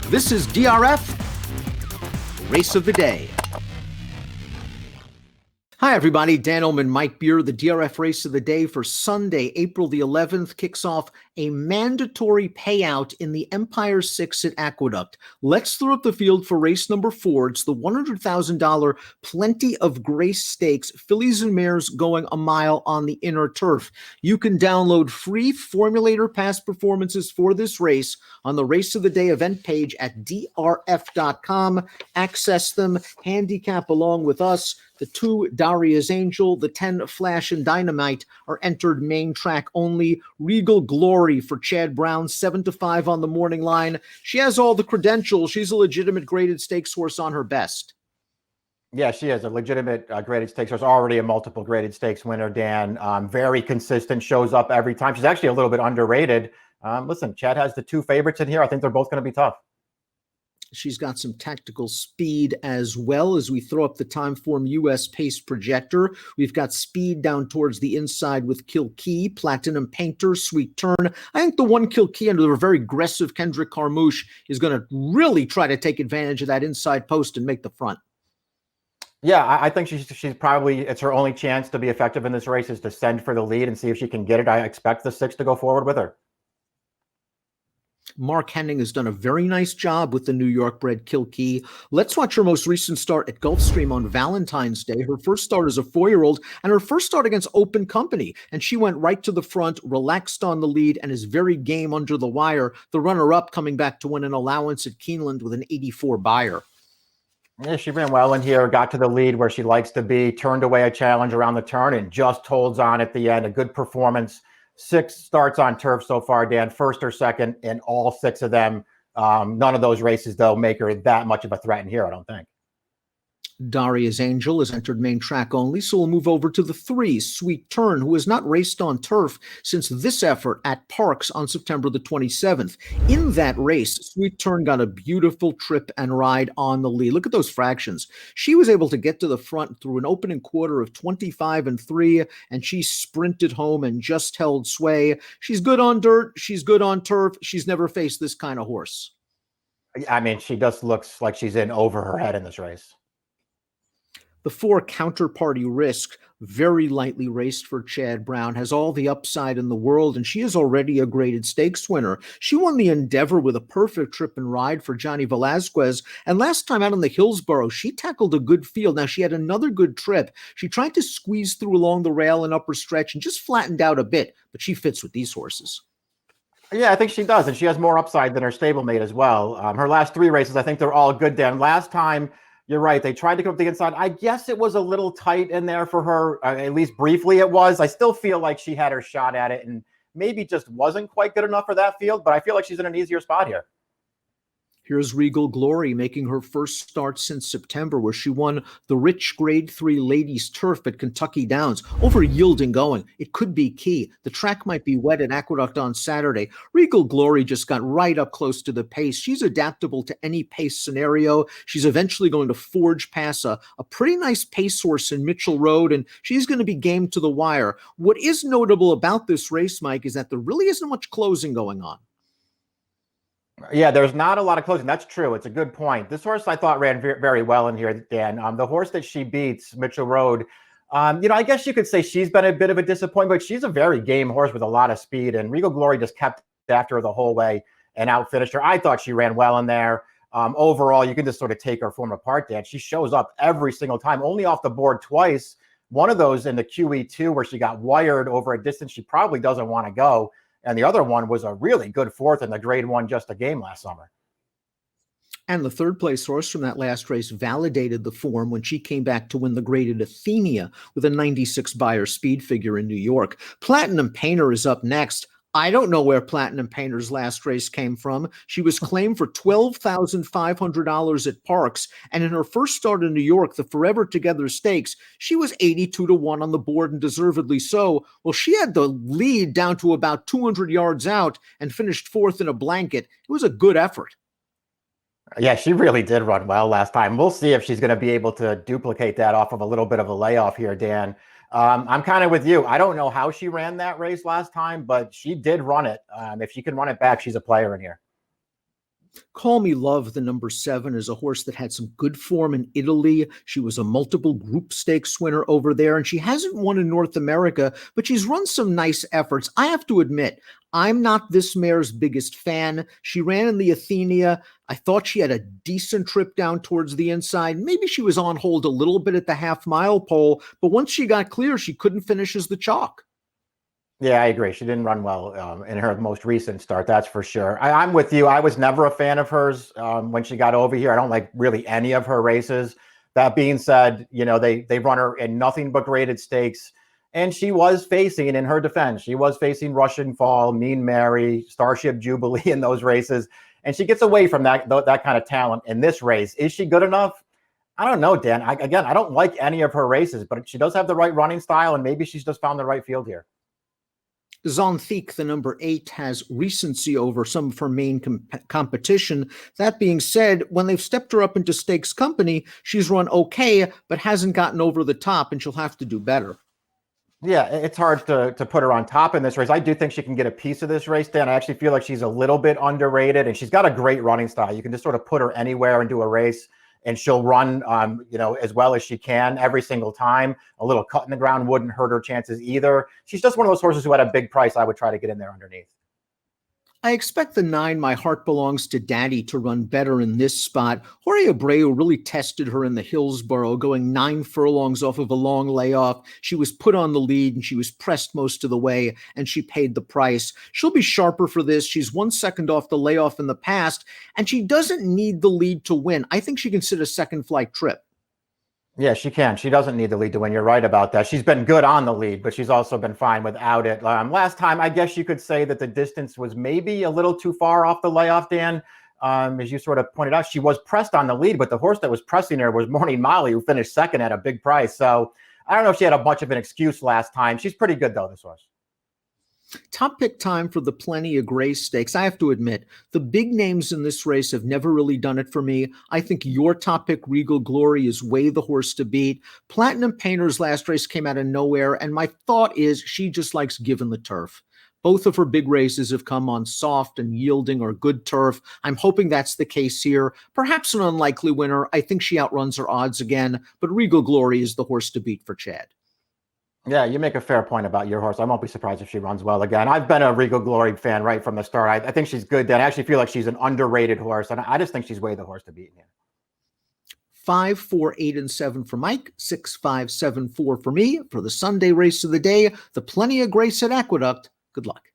This is DRF Race of the Day. Hi, everybody. Dan Illman, Mike Beer. The DRF Race of the Day for Sunday, April the 11th, kicks off a mandatory payout in the Empire 6 at Aqueduct. Let's throw up the field for race number 4. It's the $100,000 Plenty of Grace Stakes, fillies and mares going a mile on the inner turf. You can download free formulator past performances for this race on the Race of the Day event page at drf.com. Access them, handicap along with us. The 2 Daria's Angel, the 10 Flash and Dynamite are entered main track only. Regal Glory for Chad Brown, 7-5 on the morning line. She has all the credentials. She's a legitimate graded stakes horse on her best. Yeah, she is a legitimate graded stakes horse, already a multiple graded stakes winner, Dan. Very consistent, shows up every time. She's actually a little bit underrated. Listen, Chad has the 2 favorites in here. I think they're both going to be tough. She's got some tactical speed as well. As we throw up the Timeform US pace projector, we've got speed down towards the inside with Kilkee, Platinum Painter, Sweet Turn. I think the one Kilkee under the very aggressive Kendrick Carmouche is going to really try to take advantage of that inside post and make the front. Yeah, I think she's probably, it's her only chance to be effective in this race is to send for the lead and see if she can get it. I expect the 6 to go forward with her. Mark Henning has done a very nice job with the New York-bred Kilkee. Let's watch her most recent start at Gulfstream on Valentine's Day. Her first start as a 4-year-old and her first start against Open Company. And she went right to the front, relaxed on the lead, and is very game under the wire. The runner-up coming back to win an allowance at Keeneland with an 84 buyer. Yeah, she ran well in here, got to the lead where she likes to be, turned away a challenge around the turn, and just holds on at the end. A good performance. 6 starts on turf so far, Dan, first or second in all 6 of them. None of those races, though, make her that much of a threat in here, I don't think. Daria's Angel has entered main track only, so we'll move over to the 3, Sweet Turn, who has not raced on turf since this effort at Parks on September the 27th. In that race, Sweet Turn got a beautiful trip and ride on the lead. Look at those fractions. She was able to get to the front through an opening quarter of 25-3, and she sprinted home and just held sway. She's good on dirt. She's good on turf. She's never faced this kind of horse. I mean, she just looks like she's in over her head in this race. The 4 Counterparty Risk, very lightly raced for Chad Brown, has all the upside in the world, and she is already a graded stakes winner. She won the Endeavor with a perfect trip and ride for Johnny Velazquez, and last time out on the Hillsborough, she tackled a good field. Now, she had another good trip. She tried to squeeze through along the rail and upper stretch and just flattened out a bit, but she fits with these horses. Yeah, I think she does, and she has more upside than her stablemate as well. Her last 3 races, I think they're all good, Dan. Last time, you're right. They tried to come up the inside. I guess it was a little tight in there for her. At least briefly it was. I still feel like she had her shot at it and maybe just wasn't quite good enough for that field, but I feel like she's in an easier spot here. Here's Regal Glory making her first start since September, where she won the Rich Grade 3 Ladies Turf at Kentucky Downs. Over yielding going, it could be key. The track might be wet at Aqueduct on Saturday. Regal Glory just got right up close to the pace. She's adaptable to any pace scenario. She's eventually going to forge past a pretty nice pace horse in Mitchell Road, and she's going to be game to the wire. What is notable about this race, Mike, is that there really isn't much closing going on. Yeah, there's not a lot of closing. That's true. It's a good point. This horse I thought ran very well in here, Dan. The horse that she beats, Mitchell Road, I guess you could say she's been a bit of a disappointment, but she's a very game horse with a lot of speed, and Regal Glory just kept after her the whole way and outfinished her. I thought she ran well in there. Overall, you can just sort of take her form apart, Dan. She shows up every single time, only off the board twice. One of those in the QE2 where she got wired over a distance she probably doesn't want to go. And the other one was a really good 4th in the grade 1 Just a Game last summer. And the 3rd place horse from that last race validated the form when she came back to win the graded Athenia with a 96 buyer speed figure in New York. Platinum Painter is up next. I don't know where Platinum Painter's last race came from. She was claimed for $12,500 at Parks, and in her first start in New York, the Forever Together Stakes, she was 82-1 on the board, and deservedly so. Well, she had the lead down to about 200 yards out and finished 4th in a blanket. It was a good effort. Yeah, she really did run well last time. We'll see if she's going to be able to duplicate that off of a little bit of a layoff here, Dan. I'm kind of with you. I don't know how she ran that race last time, but she did run it. If she can run it back, she's a player in here. Call Me Love, the number 7, is a horse that had some good form in Italy. She was a multiple group stakes winner over there, and she hasn't won in North America, but she's run some nice efforts. I have to admit, I'm not this mare's biggest fan. She ran in the Athenia. I thought she had a decent trip down towards the inside. Maybe she was on hold a little bit at the half-mile pole, but once she got clear, she couldn't finish as the chalk. Yeah, I agree. She didn't run well in her most recent start, that's for sure. I'm with you. I was never a fan of hers when she got over here. I don't like really any of her races. That being said, they run her in nothing but graded stakes. And she was facing, in her defense, she was facing Russian Fall, Mean Mary, Starship Jubilee in those races. And she gets away from that kind of talent in this race. Is she good enough? I don't know, Dan. I don't like any of her races, but she does have the right running style, and maybe she's just found the right field here. Zon Thiek, the number 8, has recency over some of her main competition. That being said, when they've stepped her up into stakes company, she's run okay, but hasn't gotten over the top, and she'll have to do better. Yeah, it's hard to put her on top in this race. I do think she can get a piece of this race, Dan. I actually feel like she's a little bit underrated, and she's got a great running style. You can just sort of put her anywhere and do a race, and she'll run, as well as she can every single time. A little cut in the ground wouldn't hurt her chances either. She's just one of those horses who, at a big price, I would try to get in there underneath. I expect the 9, My Heart Belongs to Daddy, to run better in this spot. Jorge Abreu really tested her in the Hillsborough, going 9 furlongs off of a long layoff. She was put on the lead, and she was pressed most of the way, and she paid the price. She'll be sharper for this. She's 1 second off the layoff in the past, and she doesn't need the lead to win. I think she can sit a second flight trip. Yeah, she can. She doesn't need the lead to win. You're right about that. She's been good on the lead, but she's also been fine without it. Last time, I guess you could say that the distance was maybe a little too far off the layoff, Dan. As you sort of pointed out, she was pressed on the lead, but the horse that was pressing her was Morning Molly, who finished second at a big price. So I don't know if she had a much of an excuse last time. She's pretty good, though, this horse. Top pick time for the Plenty of Grace Stakes. I have to admit, the big names in this race have never really done it for me. I think your top pick, Regal Glory, is way the horse to beat. Platinum Painter's last race came out of nowhere, and my thought is she just likes giving the turf. Both of her big races have come on soft and yielding or good turf. I'm hoping that's the case here. Perhaps an unlikely winner. I think she outruns her odds again, but Regal Glory is the horse to beat for Chad. Yeah, you make a fair point about your horse. I won't be surprised if she runs well again. I've been a Regal Glory fan right from the start. I think she's good, Dan. I actually feel like she's an underrated horse, and I just think she's way the horse to beat here. 5, 4, 8, and 7 for Mike. 6, 5, 7, 4 for me. For the Sunday race of the day, the Plenty of Grace at Aqueduct. Good luck.